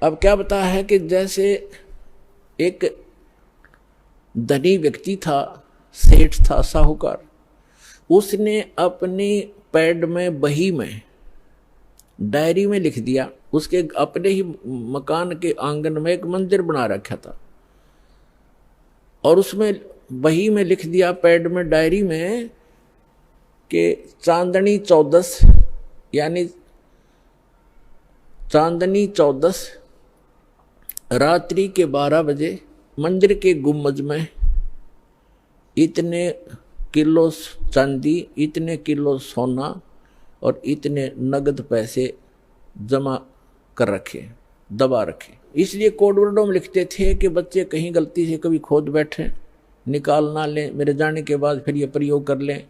अब क्या बता है कि जैसे एक धनी व्यक्ति था, सेठ था, साहूकार, उसने अपनी पैड में, बही में, डायरी में लिख दिया, उसके अपने ही मकान के आंगन में एक मंदिर बना रखा था और उसमें बही में लिख दिया, पैड में, डायरी में, कि चांदनी 14, यानी चांदनी 14 रात्रि के 12 बजे मंदिर के गुम्बज में इतने किलो चांदी, इतने किलो सोना और इतने नगद पैसे जमा कर रखे, दबा रखे। इसलिए कोड वर्डों में लिखते थे कि बच्चे कहीं गलती से कभी खोद बैठे, निकाल ना लें, मेरे जाने के बाद फिर ये प्रयोग कर लें,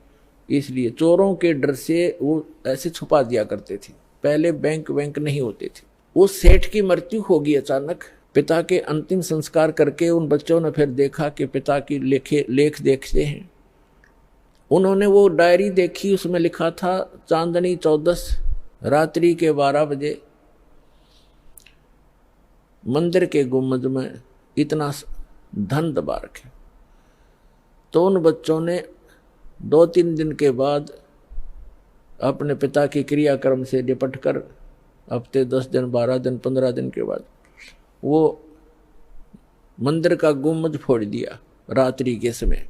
इसलिए चोरों के डर से वो ऐसे छुपा दिया करते थे। पहले बैंक नहीं होते थे। उस सेठ की मृत्यु होगी अचानक। पिता के अंतिम संस्कार करके उन बच्चों ने फिर देखा कि पिता की लेख देखते हैं। उन्होंने वो डायरी देखी, उसमें लिखा था चांदनी 14 रात्रि के 12 बजे मंदिर के गुम्बद में इतना धन दबा रखे। तो उन बच्चों ने 2-3 दिन के बाद अपने पिता की क्रियाक्रम से निपट कर हफ्ते 10 दिन, 12 दिन, 15 दिन के बाद वो मंदिर का गुम्बद फोड़ दिया रात्रि के समय।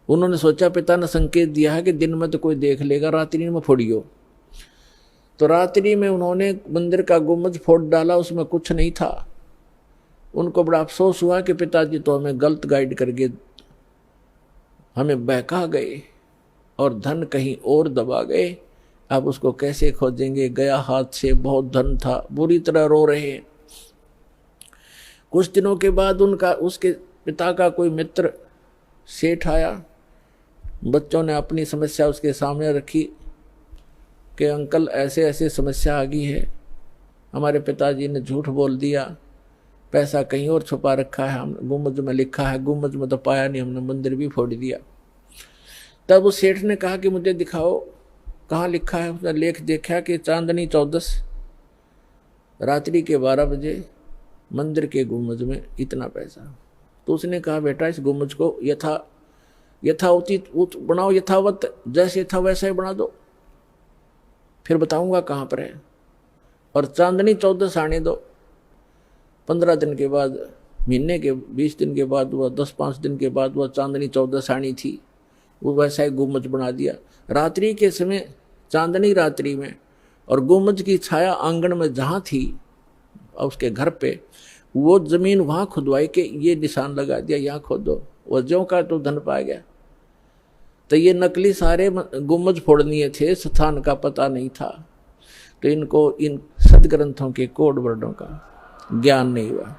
उन्होंने सोचा, पिता ने संकेत दिया है कि दिन में तो कोई देख लेगा, रात्रि में फोड़ियो। तो रात्रि में उन्होंने मंदिर का गुम्बद फोड़ डाला, उसमें कुछ नहीं था। उनको बड़ा अफसोस हुआ कि पिताजी तो हमें गलत गाइड करके हमें बहका गए और धन कहीं और दबा गए। अब उसको कैसे खोजेंगे, गया हाथ से, बहुत धन था। बुरी तरह रो रहे हैं। कुछ दिनों के बाद उसके पिता का कोई मित्र सेठ आया। बच्चों ने अपनी समस्या उसके सामने रखी कि अंकल ऐसे ऐसे समस्या आ गई है, हमारे पिताजी ने झूठ बोल दिया, पैसा कहीं और छुपा रखा है, हम गुम्बद में लिखा है, गुम्बद में तो पाया नहीं, हमने मंदिर भी फोड़ दिया। तब उस सेठ ने कहा कि मुझे दिखाओ कहाँ लिखा है। उसने लेख देखा कि चांदनी 14 रात्रि के 12 बजे मंदिर के गुम्बद में इतना पैसा। तो उसने कहा, बेटा इस गुम्बद को यथावत बनाओ, यथावत जैसे था वैसा ही बना दो, फिर बताऊंगा कहाँ पर है, और चांदनी 14 आने दो। 15 दिन के बाद, महीने के 20 दिन के बाद हुआ, 10-5 दिन के बाद हुआ, चांदनी 14 आनी थी, वो वैसा ही गुम्बद बना दिया। रात्रि के समय, चांदनी रात्रि में, और गुम्बद की छाया आंगन में जहाँ थी उसके घर पे, वो जमीन वहाँ खुदवाई के ये निशान लगा दिया, यहाँ खोदो, वो ज्यों का तो धन पा गया। तो ये नकली सारे गुम्बद फोड़नीय थे, स्थान का पता नहीं था। तो इनको इन सदग्रंथों के कोड वर्डों का ज्ञान नहीं हुआ।